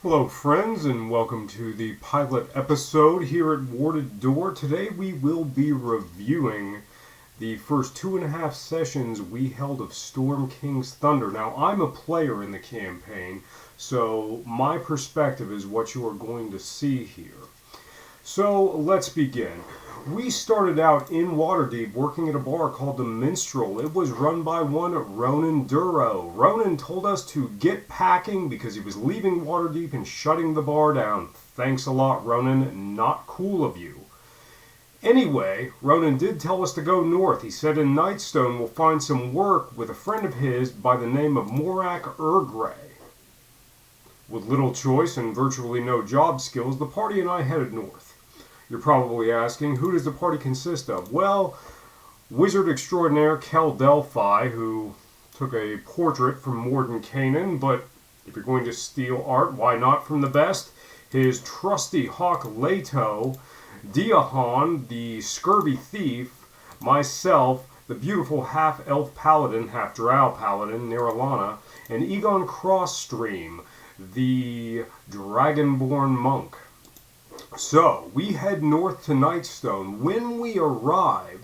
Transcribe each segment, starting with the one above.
Hello friends and welcome to the pilot episode here at Warded Door. Today we will be reviewing the first 2.5 sessions we held of Storm King's Thunder. Now I'm a player in the campaign, so my perspective is what you are going to see here. So let's begin. We started out in Waterdeep working at a bar called the Minstrel. It was run by one Ronan Duro. Ronan told us to get packing because he was leaving Waterdeep and shutting the bar down. Thanks a lot, Ronan. Not cool of you. Anyway, Ronan did tell us to go north. He said in Nightstone we'll find some work with a friend of his by the name of Morak Urgrey. With little choice and virtually no job skills, the party and I headed north. You're probably asking, who does the party consist of? Well, wizard extraordinaire Kel Delphi, who took a portrait from Morden Canaan, but if you're going to steal art, why not from the best? His trusty hawk Leto, Diahon, the scurvy thief, myself, the beautiful half-elf paladin, half-drow paladin, Niralana, and Egon Crossstream, the dragonborn monk. So, we head north to Nightstone. When we arrive,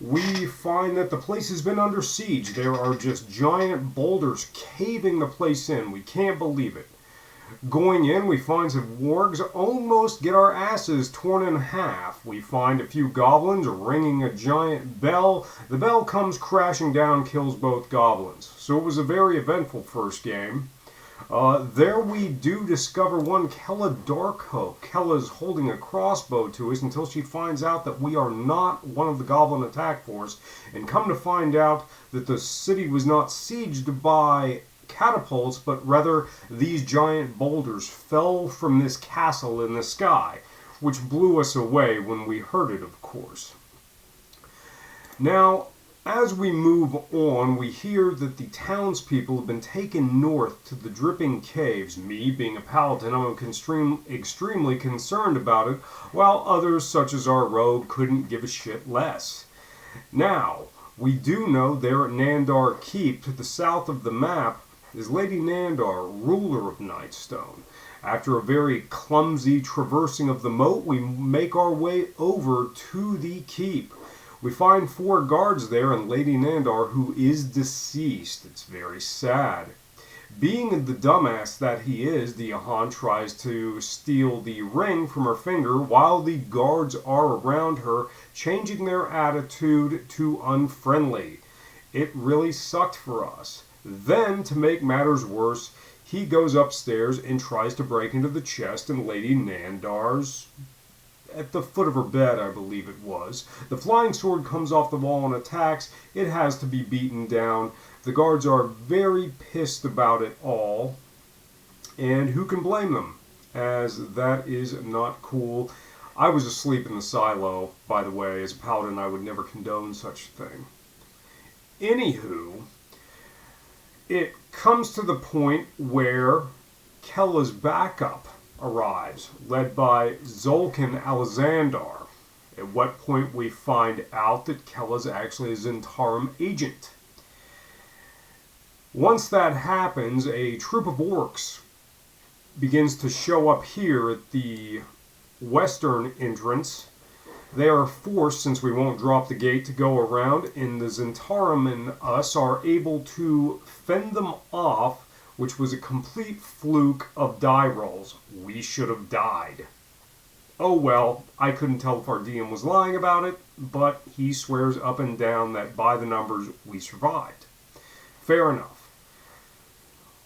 we find that the place has been under siege. There are just giant boulders caving the place in. We can't believe it. Going in, we find some wargs almost get our asses torn in half. We find a few goblins ringing a giant bell. The bell comes crashing down, kills both goblins. So it was a very eventful first game. There we do discover one Kella Darkhope. Kella's holding a crossbow to us until she finds out that we are not one of the goblin attack force, and come to find out that the city was not sieged by catapults, but rather these giant boulders fell from this castle in the sky, which blew us away when we heard it, of course. Now, as we move on, we hear that the townspeople have been taken north to the Dripping Caves. Me, being a paladin, I'm extremely concerned about it, while others, such as our rogue, couldn't give a shit less. Now, we do know there at Nandar Keep, to the south of the map, is Lady Nandar, ruler of Nightstone. After a very clumsy traversing of the moat, we make our way over to the keep. We find 4 guards there and Lady Nandar, who is deceased. It's very sad. Being the dumbass that he is, Diahon tries to steal the ring from her finger while the guards are around her, changing their attitude to unfriendly. It really sucked for us. Then, to make matters worse, he goes upstairs and tries to break into the chest in Lady Nandar's at the foot of her bed, I believe it was. The flying sword comes off the wall and attacks. It has to be beaten down. The guards are very pissed about it all. And who can blame them? As that is not cool. I was asleep in the silo, by the way. As a paladin, I would never condone such a thing. Anywho, it comes to the point where Kella's backup arrives, led by Zolkin Alexandar, at what point we find out that Kella's actually a Zentarum agent. Once that happens, a troop of orcs begins to show up here at the western entrance. They are forced, since we won't drop the gate, to go around, and the Zentarum and us are able to fend them off, which was a complete fluke of die rolls. We should have died. Oh well, I couldn't tell if our DM was lying about it, but he swears up and down that by the numbers we survived. Fair enough.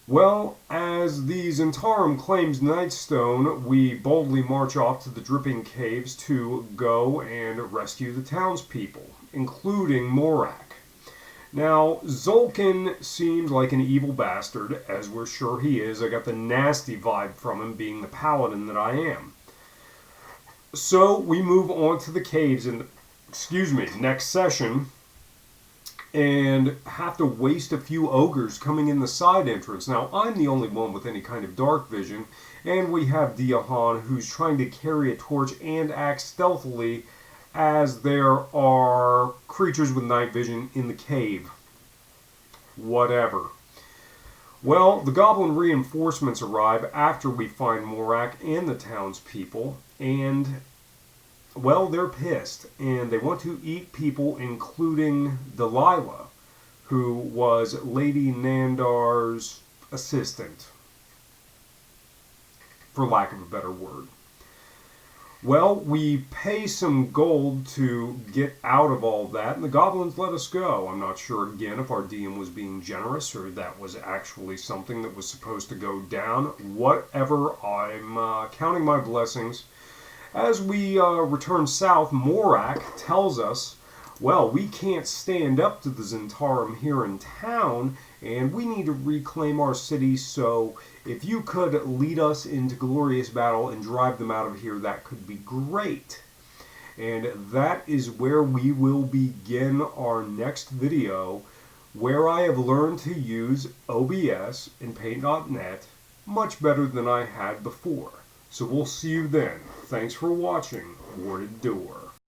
Well, as the Zentarum claims Nightstone, we boldly march off to the Dripping Caves to go and rescue the townspeople, including Morak. Now, Zolkin seems like an evil bastard, as we're sure he is. I got the nasty vibe from him, being the paladin that I am. So, we move on to the caves in, next session, and have to waste a few ogres coming in the side entrance. Now, I'm the only one with any kind of dark vision, and we have Diahon, who's trying to carry a torch and act stealthily, as there are creatures with night vision in the cave. Whatever. Well, the goblin reinforcements arrive after we find Morak and the townspeople, and, well, they're pissed, and they want to eat people, including Delilah, who was Lady Nandar's assistant, for lack of a better word. Well, we pay some gold to get out of all that, and the goblins let us go. I'm not sure, again, if our DM was being generous or that was actually something that was supposed to go down. Whatever, I'm counting my blessings. As we return south, Morak tells us, well, we can't stand up to the Zentarum here in town, and we need to reclaim our city, so if you could lead us into glorious battle and drive them out of here, that could be great. And that is where we will begin our next video, where I have learned to use OBS and Paint.net much better than I had before. So we'll see you then. Thanks for watching Warded Door.